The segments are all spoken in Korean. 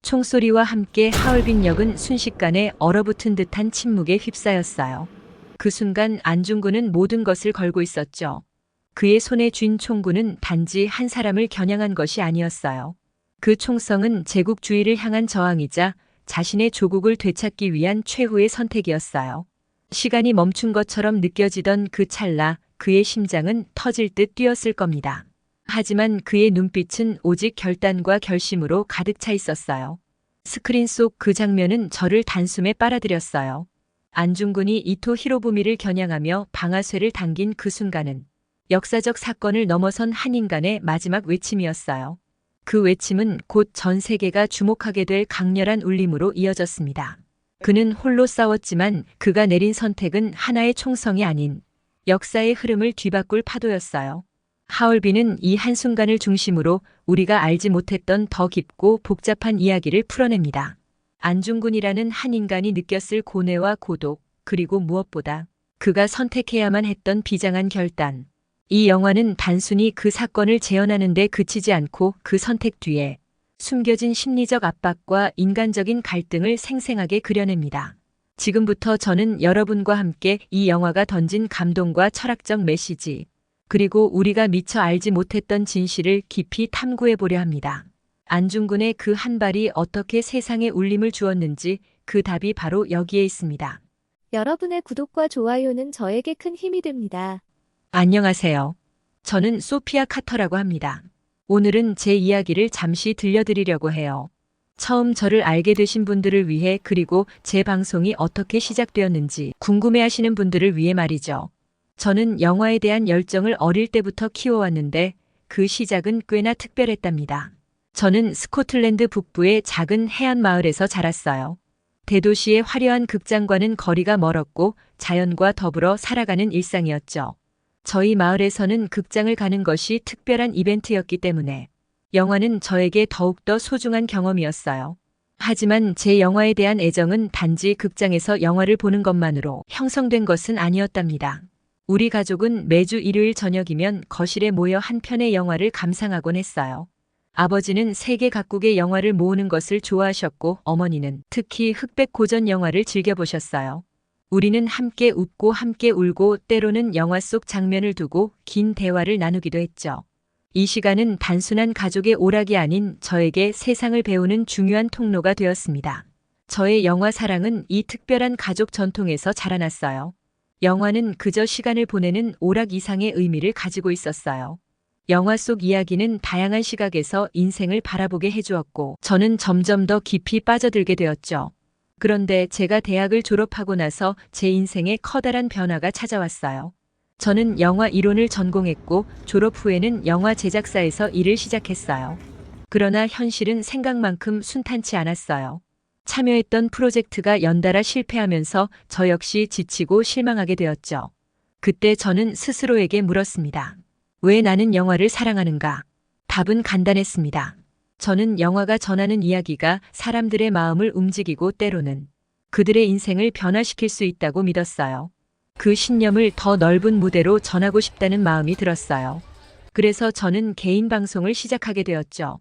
총소리와 함께 하얼빈역은 순식간에 얼어붙은 듯한 침묵에 휩싸였어요. 그 순간 안중근은 모든 것을 걸고 있었죠. 그의 손에 쥔 총구는 단지 한 사람을 겨냥한 것이 아니었어요. 그 총성은 제국주의를 향한 저항이자 자신의 조국을 되찾기 위한 최후의 선택이었어요. 시간이 멈춘 것처럼 느껴지던 그 찰나 그의 심장은 터질 듯 뛰었을 겁니다. 하지만 그의 눈빛은 오직 결단과 결심으로 가득 차 있었어요. 스크린 속 그 장면은 저를 단숨에 빨아들였어요. 안중근이 이토 히로부미를 겨냥하며 방아쇠를 당긴 그 순간은 역사적 사건을 넘어선 한 인간의 마지막 외침이었어요. 그 외침은 곧 전 세계가 주목하게 될 강렬한 울림으로 이어졌습니다. 그는 홀로 싸웠지만 그가 내린 선택은 하나의 총성이 아닌 역사의 흐름을 뒤바꿀 파도였어요. 하얼빈은 이 한순간을 중심으로 우리가 알지 못했던 더 깊고 복잡한 이야기를 풀어냅니다. 안중근이라는 한 인간이 느꼈을 고뇌와 고독, 그리고 무엇보다 그가 선택해야만 했던 비장한 결단. 이 영화는 단순히 그 사건을 재현하는 데 그치지 않고 그 선택 뒤에 숨겨진 심리적 압박과 인간적인 갈등을 생생하게 그려냅니다. 지금부터 저는 여러분과 함께 이 영화가 던진 감동과 철학적 메시지, 그리고 우리가 미처 알지 못했던 진실을 깊이 탐구해 보려 합니다. 안중근의 그 한 발이 어떻게 세상에 울림을 주었는지 그 답이 바로 여기에 있습니다. 여러분의 구독과 좋아요는 저에게 큰 힘이 됩니다. 안녕하세요. 저는 소피아 카터라고 합니다. 오늘은 제 이야기를 잠시 들려드리려고 해요. 처음 저를 알게 되신 분들을 위해, 그리고 제 방송이 어떻게 시작되었는지 궁금해하시는 분들을 위해 말이죠. 저는 영화에 대한 열정을 어릴 때부터 키워왔는데 그 시작은 꽤나 특별했답니다. 저는 스코틀랜드 북부의 작은 해안 마을에서 자랐어요. 대도시의 화려한 극장과는 거리가 멀었고 자연과 더불어 살아가는 일상이었죠. 저희 마을에서는 극장을 가는 것이 특별한 이벤트였기 때문에 영화는 저에게 더욱더 소중한 경험이었어요. 하지만 제 영화에 대한 애정은 단지 극장에서 영화를 보는 것만으로 형성된 것은 아니었답니다. 우리 가족은 매주 일요일 저녁이면 거실에 모여 한 편의 영화를 감상하곤 했어요. 아버지는 세계 각국의 영화를 모으는 것을 좋아하셨고 어머니는 특히 흑백 고전 영화를 즐겨보셨어요. 우리는 함께 웃고 함께 울고 때로는 영화 속 장면을 두고 긴 대화를 나누기도 했죠. 이 시간은 단순한 가족의 오락이 아닌 저에게 세상을 배우는 중요한 통로가 되었습니다. 저의 영화 사랑은 이 특별한 가족 전통에서 자라났어요. 영화는 그저 시간을 보내는 오락 이상의 의미를 가지고 있었어요. 영화 속 이야기는 다양한 시각에서 인생을 바라보게 해주었고 저는 점점 더 깊이 빠져들게 되었죠. 그런데 제가 대학을 졸업하고 나서 제 인생에 커다란 변화가 찾아왔어요. 저는 영화 이론을 전공했고 졸업 후에는 영화 제작사에서 일을 시작했어요. 그러나 현실은 생각만큼 순탄치 않았어요. 참여했던 프로젝트가 연달아 실패하면서 저 역시 지치고 실망하게 되었죠. 그때 저는 스스로에게 물었습니다. 왜 나는 영화를 사랑하는가? 답은 간단했습니다. 저는 영화가 전하는 이야기가 사람들의 마음을 움직이고 때로는 그들의 인생을 변화시킬 수 있다고 믿었어요. 그 신념을 더 넓은 무대로 전하고 싶다는 마음이 들었어요. 그래서 저는 개인 방송을 시작하게 되었죠.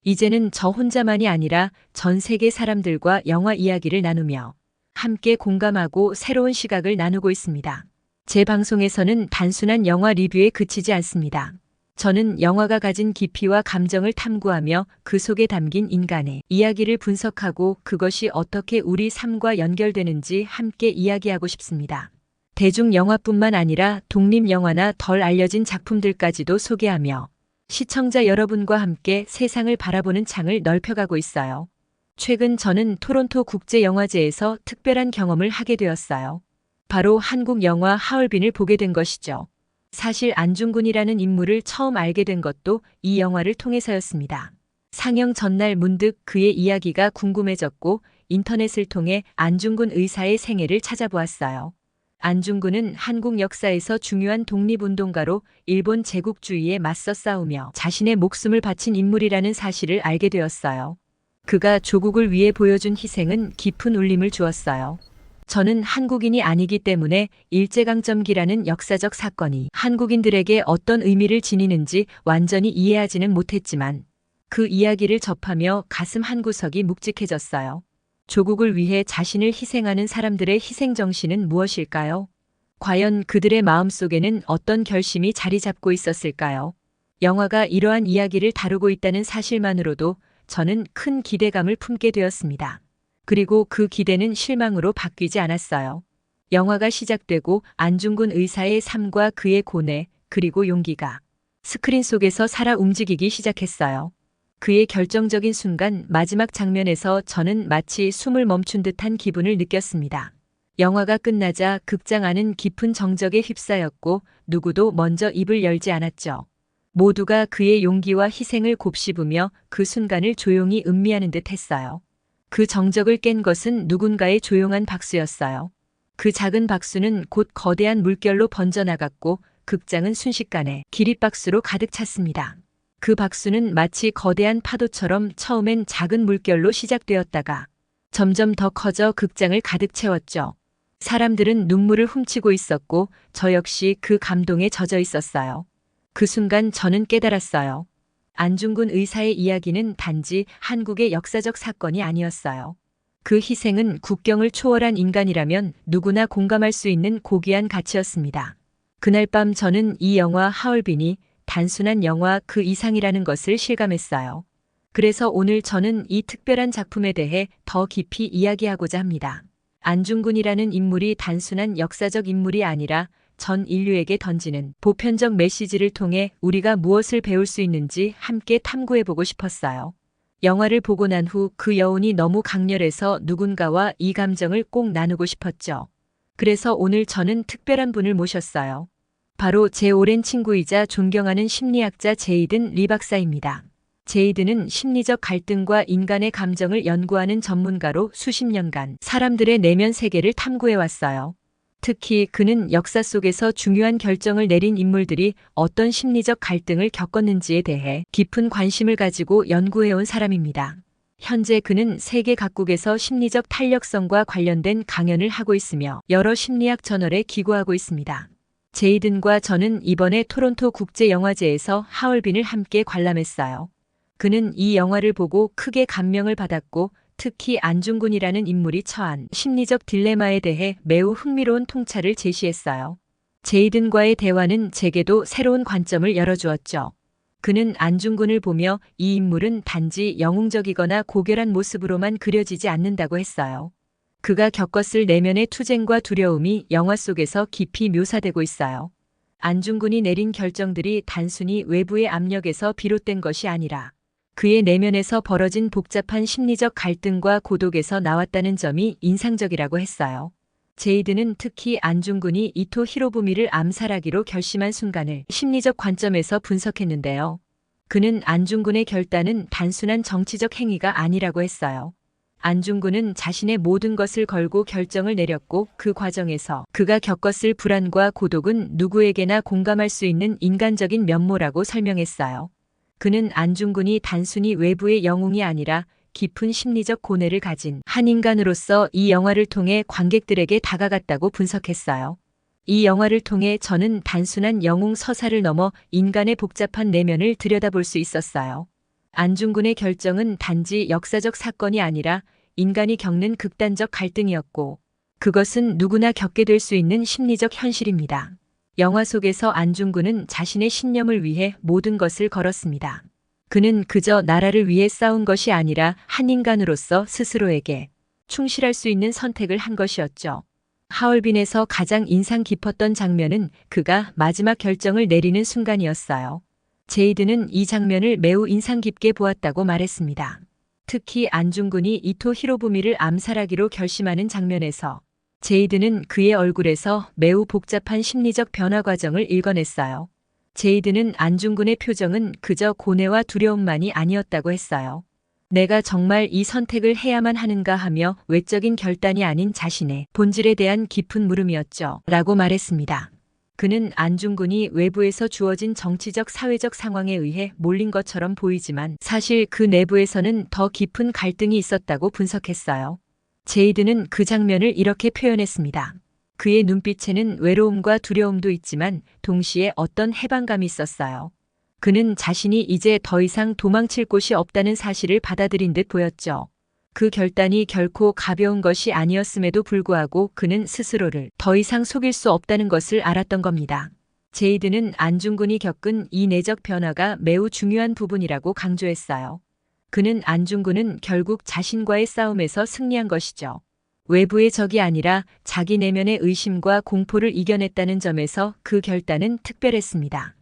이제는 저 혼자만이 아니라 전 세계 사람들과 영화 이야기를 나누며 함께 공감하고 새로운 시각을 나누고 있습니다. 제 방송에서는 단순한 영화 리뷰에 그치지 않습니다. 저는 영화가 가진 깊이와 감정을 탐구하며 그 속에 담긴 인간의 이야기를 분석하고 그것이 어떻게 우리 삶과 연결되는지 함께 이야기하고 싶습니다. 대중 영화뿐만 아니라 독립 영화나 덜 알려진 작품들까지도 소개하며 시청자 여러분과 함께 세상을 바라보는 창을 넓혀가고 있어요. 최근 저는 토론토 국제영화제에서 특별한 경험을 하게 되었어요. 바로 한국 영화 하얼빈을 보게 된 것이죠. 사실 안중근이라는 인물을 처음 알게 된 것도 이 영화를 통해서였습니다. 상영 전날 문득 그의 이야기가 궁금해졌고 인터넷을 통해 안중근 의사의 생애를 찾아보았어요. 안중근은 한국 역사에서 중요한 독립운동가로 일본 제국주의에 맞서 싸우며 자신의 목숨을 바친 인물이라는 사실을 알게 되었어요. 그가 조국을 위해 보여준 희생은 깊은 울림을 주었어요. 저는 한국인이 아니기 때문에 일제강점기라는 역사적 사건이 한국인들에게 어떤 의미를 지니는지 완전히 이해하지는 못했지만 그 이야기를 접하며 가슴 한구석이 묵직해졌어요. 조국을 위해 자신을 희생하는 사람들의 희생정신은 무엇일까요? 과연 그들의 마음속에는 어떤 결심이 자리 잡고 있었을까요? 영화가 이러한 이야기를 다루고 있다는 사실만으로도 저는 큰 기대감을 품게 되었습니다. 그리고 그 기대는 실망으로 바뀌지 않았어요. 영화가 시작되고 안중근 의사의 삶과 그의 고뇌, 그리고 용기가 스크린 속에서 살아 움직이기 시작했어요. 그의 결정적인 순간 마지막 장면에서 저는 마치 숨을 멈춘 듯한 기분을 느꼈습니다. 영화가 끝나자 극장 안은 깊은 정적에 휩싸였고 누구도 먼저 입을 열지 않았죠. 모두가 그의 용기와 희생을 곱씹으며 그 순간을 조용히 음미하는 듯 했어요. 그 정적을 깬 것은 누군가의 조용한 박수였어요. 그 작은 박수는 곧 거대한 물결로 번져나갔고 극장은 순식간에 기립박수로 가득 찼습니다. 그 박수는 마치 거대한 파도처럼 처음엔 작은 물결로 시작되었다가 점점 더 커져 극장을 가득 채웠죠. 사람들은 눈물을 훔치고 있었고 저 역시 그 감동에 젖어 있었어요. 그 순간 저는 깨달았어요. 안중근 의사의 이야기는 단지 한국의 역사적 사건이 아니었어요. 그 희생은 국경을 초월한 인간이라면 누구나 공감할 수 있는 고귀한 가치였습니다. 그날 밤 저는 이 영화 하얼빈이 단순한 영화 그 이상이라는 것을 실감했어요. 그래서 오늘 저는 이 특별한 작품에 대해 더 깊이 이야기하고자 합니다. 안중근이라는 인물이 단순한 역사적 인물이 아니라 전 인류에게 던지는 보편적 메시지를 통해 우리가 무엇을 배울 수 있는지 함께 탐구해보고 싶었어요. 영화를 보고 난 후 그 여운이 너무 강렬해서 누군가와 이 감정을 꼭 나누고 싶었죠. 그래서 오늘 저는 특별한 분을 모셨어요. 바로 제 오랜 친구이자 존경하는 심리학자 제이든 리 박사입니다. 제이든은 심리적 갈등과 인간의 감정을 연구하는 전문가로 수십 년간 사람들의 내면 세계를 탐구해왔어요. 특히 그는 역사 속에서 중요한 결정을 내린 인물들이 어떤 심리적 갈등을 겪었는지에 대해 깊은 관심을 가지고 연구해온 사람입니다. 현재 그는 세계 각국에서 심리적 탄력성과 관련된 강연을 하고 있으며 여러 심리학 저널에 기고하고 있습니다. 제이든과 저는 이번에 토론토 국제영화제에서 하얼빈을 함께 관람했어요. 그는 이 영화를 보고 크게 감명을 받았고 특히 안중근이라는 인물이 처한 심리적 딜레마에 대해 매우 흥미로운 통찰을 제시했어요. 제이든과의 대화는 제게도 새로운 관점을 열어주었죠. 그는 안중근을 보며 이 인물은 단지 영웅적이거나 고결한 모습으로만 그려지지 않는다고 했어요. 그가 겪었을 내면의 투쟁과 두려움이 영화 속에서 깊이 묘사되고 있어요. 안중근이 내린 결정들이 단순히 외부의 압력에서 비롯된 것이 아니라 그의 내면에서 벌어진 복잡한 심리적 갈등과 고독에서 나왔다는 점이 인상적이라고 했어요. 제이드는 특히 안중근이 이토 히로부미를 암살하기로 결심한 순간을 심리적 관점에서 분석했는데요. 그는 안중근의 결단은 단순한 정치적 행위가 아니라고 했어요. 안중근은 자신의 모든 것을 걸고 결정을 내렸고 그 과정에서 그가 겪었을 불안과 고독은 누구에게나 공감할 수 있는 인간적인 면모라고 설명했어요. 그는 안중근이 단순히 외부의 영웅이 아니라 깊은 심리적 고뇌를 가진 한 인간으로서 이 영화를 통해 관객들에게 다가갔다고 분석했어요. 이 영화를 통해 저는 단순한 영웅 서사를 넘어 인간의 복잡한 내면을 들여다볼 수 있었어요. 안중근의 결정은 단지 역사적 사건이 아니라 인간이 겪는 극단적 갈등이었고 그것은 누구나 겪게 될 수 있는 심리적 현실입니다. 영화 속에서 안중근은 자신의 신념을 위해 모든 것을 걸었습니다. 그는 그저 나라를 위해 싸운 것이 아니라 한 인간으로서 스스로에게 충실할 수 있는 선택을 한 것이었죠. 하얼빈에서 가장 인상 깊었던 장면은 그가 마지막 결정을 내리는 순간이었어요. 제이드는 이 장면을 매우 인상 깊게 보았다고 말했습니다. 특히 안중근이 이토 히로부미를 암살하기로 결심하는 장면에서 제이드는 그의 얼굴에서 매우 복잡한 심리적 변화 과정을 읽어냈어요. 제이드는 안중근의 표정은 그저 고뇌와 두려움만이 아니었다고 했어요. 내가 정말 이 선택을 해야만 하는가 하며 외적인 결단이 아닌 자신의 본질에 대한 깊은 물음이었죠. 라고 말했습니다. 그는 안중근이 외부에서 주어진 정치적 사회적 상황에 의해 몰린 것처럼 보이지만 사실 그 내부에서는 더 깊은 갈등이 있었다고 분석했어요. 제이드는 그 장면을 이렇게 표현했습니다. 그의 눈빛에는 외로움과 두려움도 있지만 동시에 어떤 해방감이 있었어요. 그는 자신이 이제 더 이상 도망칠 곳이 없다는 사실을 받아들인 듯 보였죠. 그 결단이 결코 가벼운 것이 아니었음에도 불구하고 그는 스스로를 더 이상 속일 수 없다는 것을 알았던 겁니다. 제이드는 안중근이 겪은 이 내적 변화가 매우 중요한 부분이라고 강조했어요. 그는 안중근은 결국 자신과의 싸움에서 승리한 것이죠. 외부의 적이 아니라 자기 내면의 의심과 공포를 이겨냈다는 점에서 그 결단은 특별했습니다.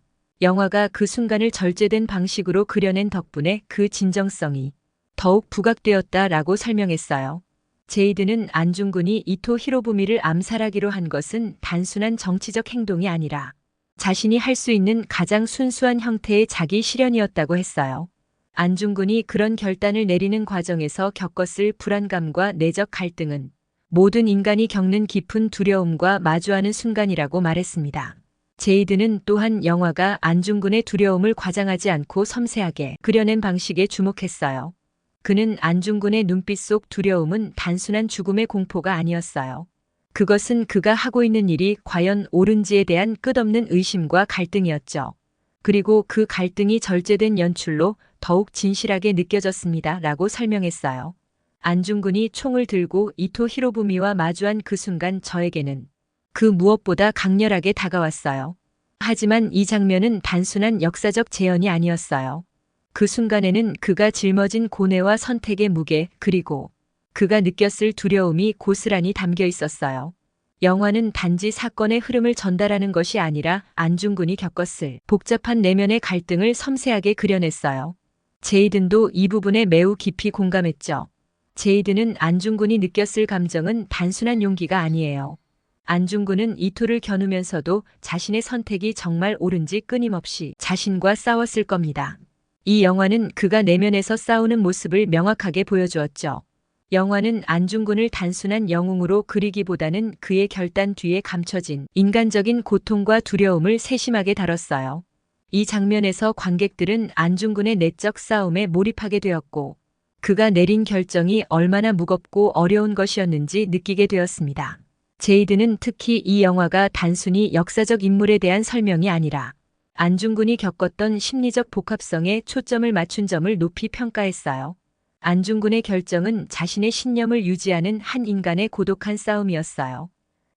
영화가 그 순간을 절제된 방식으로 그려낸 덕분에 그 진정성이 더욱 부각되었다라고 설명했어요. 제이드는 안중근이 이토 히로부미를 암살하기로 한 것은 단순한 정치적 행동이 아니라 자신이 할 수 있는 가장 순수한 형태의 자기 실현이었다고 했어요. 안중근이 그런 결단을 내리는 과정에서 겪었을 불안감과 내적 갈등은 모든 인간이 겪는 깊은 두려움과 마주하는 순간이라고 말했습니다. 제이드는 또한 영화가 안중근의 두려움을 과장하지 않고 섬세하게 그려낸 방식에 주목했어요. 그는 안중근의 눈빛 속 두려움은 단순한 죽음의 공포가 아니었어요. 그것은 그가 하고 있는 일이 과연 옳은지에 대한 끝없는 의심과 갈등이었죠. 그리고 그 갈등이 절제된 연출로 더욱 진실하게 느껴졌습니다. 라고 설명했어요. 안중근이 총을 들고 이토 히로부미와 마주한 그 순간 저에게는 그 무엇보다 강렬하게 다가왔어요. 하지만 이 장면은 단순한 역사적 재현이 아니었어요. 그 순간에는 그가 짊어진 고뇌와 선택의 무게, 그리고 그가 느꼈을 두려움이 고스란히 담겨 있었어요. 영화는 단지 사건의 흐름을 전달하는 것이 아니라 안중근이 겪었을 복잡한 내면의 갈등을 섬세하게 그려냈어요. 제이든도 이 부분에 매우 깊이 공감했죠. 제이든은 안중근이 느꼈을 감정은 단순한 용기가 아니에요. 안중근은 이토를 겨누면서도 자신의 선택이 정말 옳은지 끊임없이 자신과 싸웠을 겁니다. 이 영화는 그가 내면에서 싸우는 모습을 명확하게 보여주었죠. 영화는 안중근을 단순한 영웅으로 그리기보다는 그의 결단 뒤에 감춰진 인간적인 고통과 두려움을 세심하게 다뤘어요. 이 장면에서 관객들은 안중근의 내적 싸움에 몰입하게 되었고, 그가 내린 결정이 얼마나 무겁고 어려운 것이었는지 느끼게 되었습니다. 제이드는 특히 이 영화가 단순히 역사적 인물에 대한 설명이 아니라 안중근이 겪었던 심리적 복합성에 초점을 맞춘 점을 높이 평가했어요. 안중근의 결정은 자신의 신념을 유지하는 한 인간의 고독한 싸움이었어요.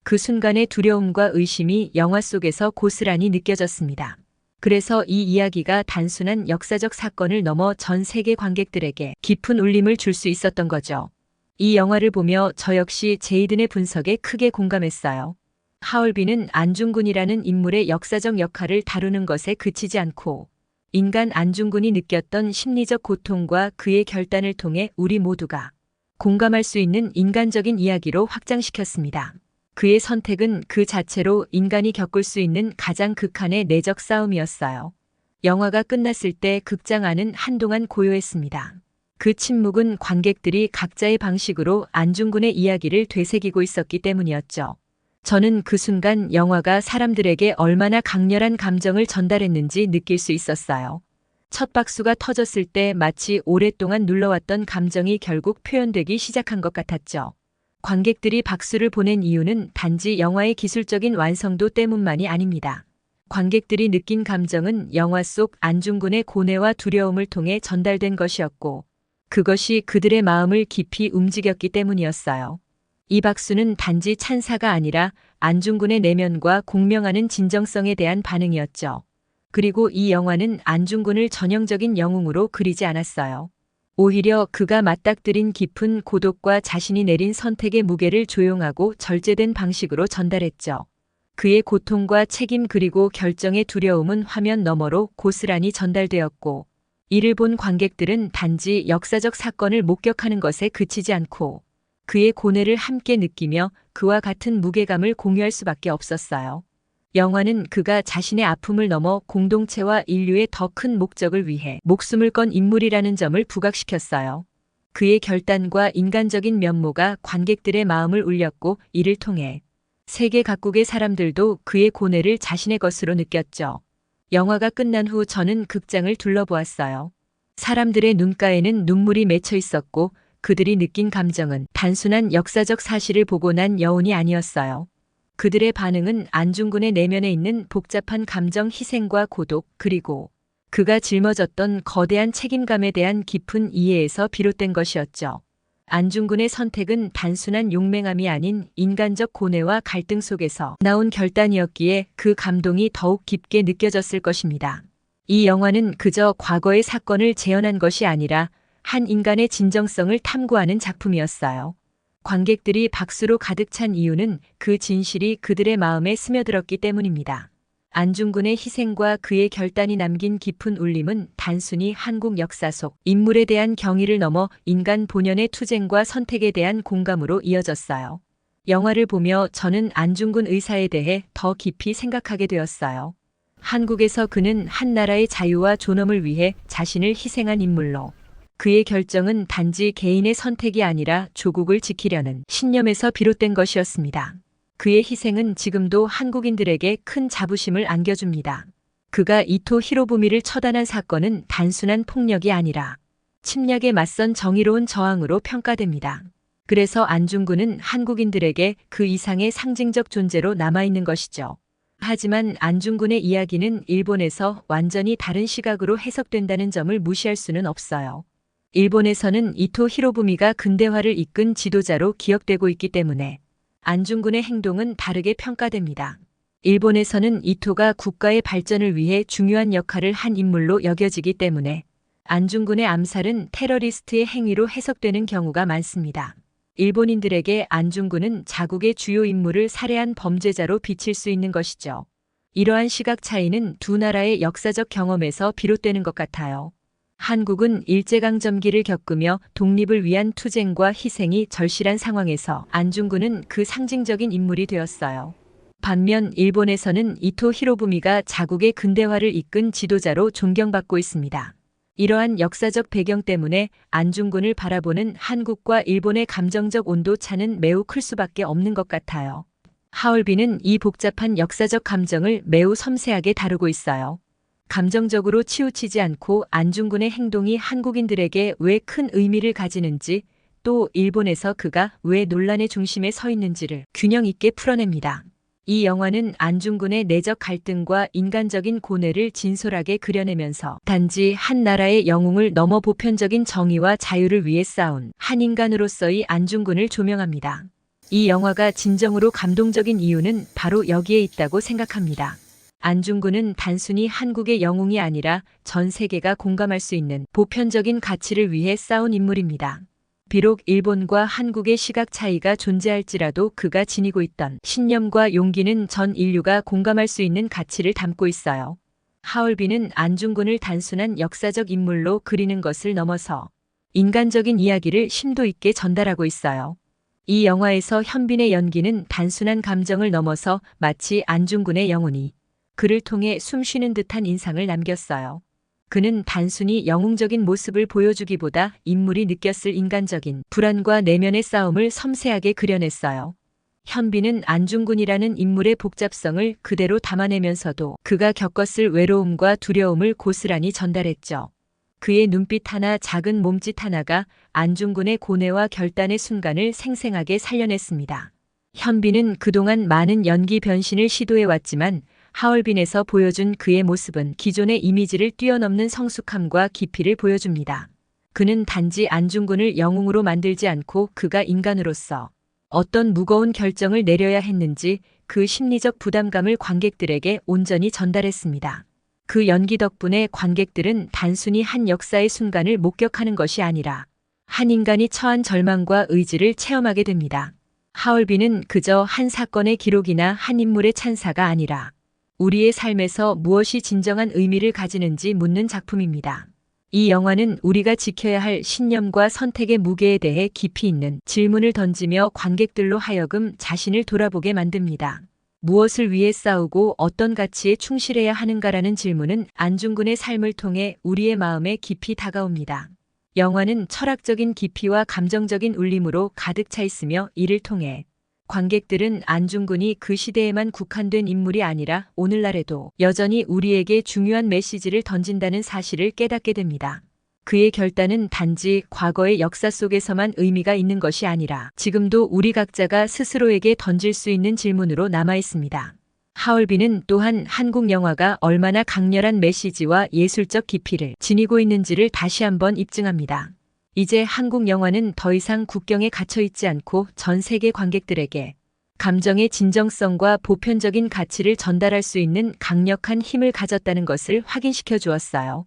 그 순간의 두려움과 의심이 영화 속에서 고스란히 느껴졌습니다. 그래서 이 이야기가 단순한 역사적 사건을 넘어 전 세계 관객들에게 깊은 울림을 줄 수 있었던 거죠. 이 영화를 보며 저 역시 제이든의 분석에 크게 공감했어요. 하얼빈은 안중근이라는 인물의 역사적 역할을 다루는 것에 그치지 않고 인간 안중근이 느꼈던 심리적 고통과 그의 결단을 통해 우리 모두가 공감할 수 있는 인간적인 이야기로 확장시켰습니다. 그의 선택은 그 자체로 인간이 겪을 수 있는 가장 극한의 내적 싸움이었어요. 영화가 끝났을 때 극장 안은 한동안 고요했습니다. 그 침묵은 관객들이 각자의 방식으로 안중근의 이야기를 되새기고 있었기 때문이었죠. 저는 그 순간 영화가 사람들에게 얼마나 강렬한 감정을 전달했는지 느낄 수 있었어요. 첫 박수가 터졌을 때 마치 오랫동안 눌러왔던 감정이 결국 표현되기 시작한 것 같았죠. 관객들이 박수를 보낸 이유는 단지 영화의 기술적인 완성도 때문만이 아닙니다. 관객들이 느낀 감정은 영화 속 안중근의 고뇌와 두려움을 통해 전달된 것이었고, 그것이 그들의 마음을 깊이 움직였기 때문이었어요. 이 박수는 단지 찬사가 아니라 안중근의 내면과 공명하는 진정성에 대한 반응이었죠. 그리고 이 영화는 안중근을 전형적인 영웅으로 그리지 않았어요. 오히려 그가 맞닥뜨린 깊은 고독과 자신이 내린 선택의 무게를 조용하고 절제된 방식으로 전달했죠. 그의 고통과 책임 그리고 결정의 두려움은 화면 너머로 고스란히 전달되었고, 이를 본 관객들은 단지 역사적 사건을 목격하는 것에 그치지 않고 그의 고뇌를 함께 느끼며 그와 같은 무게감을 공유할 수밖에 없었어요. 영화는 그가 자신의 아픔을 넘어 공동체와 인류의 더 큰 목적을 위해 목숨을 건 인물이라는 점을 부각시켰어요. 그의 결단과 인간적인 면모가 관객들의 마음을 울렸고, 이를 통해 세계 각국의 사람들도 그의 고뇌를 자신의 것으로 느꼈죠. 영화가 끝난 후 저는 극장을 둘러보았어요. 사람들의 눈가에는 눈물이 맺혀 있었고, 그들이 느낀 감정은 단순한 역사적 사실을 보고 난 여운이 아니었어요. 그들의 반응은 안중근의 내면에 있는 복잡한 감정, 희생과 고독, 그리고 그가 짊어졌던 거대한 책임감에 대한 깊은 이해에서 비롯된 것이었죠. 안중근의 선택은 단순한 용맹함이 아닌 인간적 고뇌와 갈등 속에서 나온 결단이었기에 그 감동이 더욱 깊게 느껴졌을 것입니다. 이 영화는 그저 과거의 사건을 재현한 것이 아니라 한 인간의 진정성을 탐구하는 작품이었어요. 관객들이 박수로 가득 찬 이유는 그 진실이 그들의 마음에 스며들었기 때문입니다. 안중근의 희생과 그의 결단이 남긴 깊은 울림은 단순히 한국 역사 속 인물에 대한 경의를 넘어 인간 본연의 투쟁과 선택에 대한 공감으로 이어졌어요. 영화를 보며 저는 안중근 의사에 대해 더 깊이 생각하게 되었어요. 한국에서 그는 한 나라의 자유와 존엄을 위해 자신을 희생한 인물로, 그의 결정은 단지 개인의 선택이 아니라 조국을 지키려는 신념에서 비롯된 것이었습니다. 그의 희생은 지금도 한국인들에게 큰 자부심을 안겨줍니다. 그가 이토 히로부미를 처단한 사건은 단순한 폭력이 아니라 침략에 맞선 정의로운 저항으로 평가됩니다. 그래서 안중근은 한국인들에게 그 이상의 상징적 존재로 남아있는 것이죠. 하지만 안중근의 이야기는 일본에서 완전히 다른 시각으로 해석된다는 점을 무시할 수는 없어요. 일본에서는 이토 히로부미가 근대화를 이끈 지도자로 기억되고 있기 때문에 안중근의 행동은 다르게 평가됩니다. 일본에서는 이토가 국가의 발전을 위해 중요한 역할을 한 인물로 여겨지기 때문에 안중근의 암살은 테러리스트의 행위로 해석되는 경우가 많습니다. 일본인들에게 안중근은 자국의 주요 인물을 살해한 범죄자로 비칠 수 있는 것이죠. 이러한 시각 차이는 두 나라의 역사적 경험에서 비롯되는 것 같아요. 한국은 일제강점기를 겪으며 독립을 위한 투쟁과 희생이 절실한 상황에서 안중근은 그 상징적인 인물이 되었어요. 반면 일본에서는 이토 히로부미가 자국의 근대화를 이끈 지도자로 존경받고 있습니다. 이러한 역사적 배경 때문에 안중근을 바라보는 한국과 일본의 감정적 온도 차는 매우 클 수밖에 없는 것 같아요. 하얼빈은 이 복잡한 역사적 감정을 매우 섬세하게 다루고 있어요. 감정적으로 치우치지 않고 안중근의 행동이 한국인들에게 왜 큰 의미를 가지는지, 또 일본에서 그가 왜 논란의 중심에 서 있는지를 균형 있게 풀어냅니다. 이 영화는 안중근의 내적 갈등과 인간적인 고뇌를 진솔하게 그려내면서 단지 한 나라의 영웅을 넘어 보편적인 정의와 자유를 위해 싸운 한 인간으로서의 안중근을 조명합니다. 이 영화가 진정으로 감동적인 이유는 바로 여기에 있다고 생각합니다. 안중근은 단순히 한국의 영웅이 아니라 전 세계가 공감할 수 있는 보편적인 가치를 위해 싸운 인물입니다. 비록 일본과 한국의 시각 차이가 존재할지라도 그가 지니고 있던 신념과 용기는 전 인류가 공감할 수 있는 가치를 담고 있어요. 하얼빈은 안중근을 단순한 역사적 인물로 그리는 것을 넘어서 인간적인 이야기를 심도 있게 전달하고 있어요. 이 영화에서 현빈의 연기는 단순한 감정을 넘어서 마치 안중근의 영혼이 그를 통해 숨쉬는 듯한 인상을 남겼어요. 그는 단순히 영웅적인 모습을 보여주기보다 인물이 느꼈을 인간적인 불안과 내면의 싸움을 섬세하게 그려냈어요. 현빈은 안중근이라는 인물의 복잡성을 그대로 담아내면서도 그가 겪었을 외로움과 두려움을 고스란히 전달했죠. 그의 눈빛 하나, 작은 몸짓 하나가 안중근의 고뇌와 결단의 순간을 생생하게 살려냈습니다. 현빈은 그동안 많은 연기 변신을 시도해왔지만 하얼빈에서 보여준 그의 모습은 기존의 이미지를 뛰어넘는 성숙함과 깊이를 보여줍니다. 그는 단지 안중근을 영웅으로 만들지 않고 그가 인간으로서 어떤 무거운 결정을 내려야 했는지 그 심리적 부담감을 관객들에게 온전히 전달했습니다. 그 연기 덕분에 관객들은 단순히 한 역사의 순간을 목격하는 것이 아니라 한 인간이 처한 절망과 의지를 체험하게 됩니다. 하얼빈은 그저 한 사건의 기록이나 한 인물의 찬사가 아니라 우리의 삶에서 무엇이 진정한 의미를 가지는지 묻는 작품입니다. 이 영화는 우리가 지켜야 할 신념과 선택의 무게에 대해 깊이 있는 질문을 던지며 관객들로 하여금 자신을 돌아보게 만듭니다. 무엇을 위해 싸우고 어떤 가치에 충실해야 하는가라는 질문은 안중근의 삶을 통해 우리의 마음에 깊이 다가옵니다. 영화는 철학적인 깊이와 감정적인 울림으로 가득 차 있으며 이를 통해 관객들은 안중근이 그 시대에만 국한된 인물이 아니라 오늘날에도 여전히 우리에게 중요한 메시지를 던진다는 사실을 깨닫게 됩니다. 그의 결단은 단지 과거의 역사 속에서만 의미가 있는 것이 아니라 지금도 우리 각자가 스스로에게 던질 수 있는 질문으로 남아 있습니다. 하얼빈은 또한 한국 영화가 얼마나 강렬한 메시지와 예술적 깊이를 지니고 있는지를 다시 한번 입증합니다. 이제 한국 영화는 더 이상 국경에 갇혀 있지 않고 전 세계 관객들에게 감정의 진정성과 보편적인 가치를 전달할 수 있는 강력한 힘을 가졌다는 것을 확인시켜 주었어요.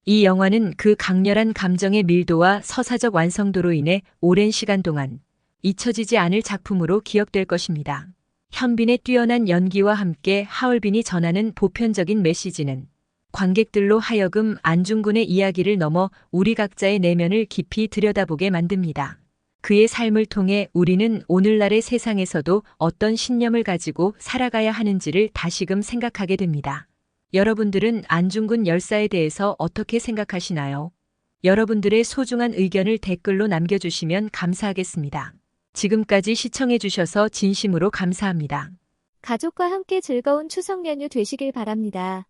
이 영화는 그 강렬한 감정의 밀도와 서사적 완성도로 인해 오랜 시간 동안 잊혀지지 않을 작품으로 기억될 것입니다. 현빈의 뛰어난 연기와 함께 하얼빈이 전하는 보편적인 메시지는 관객들로 하여금 안중근의 이야기를 넘어 우리 각자의 내면을 깊이 들여다보게 만듭니다. 그의 삶을 통해 우리는 오늘날의 세상에서도 어떤 신념을 가지고 살아가야 하는지를 다시금 생각하게 됩니다. 여러분들은 안중근 열사에 대해서 어떻게 생각하시나요? 여러분들의 소중한 의견을 댓글로 남겨주시면 감사하겠습니다. 지금까지 시청해주셔서 진심으로 감사합니다. 가족과 함께 즐거운 추석 연휴 되시길 바랍니다.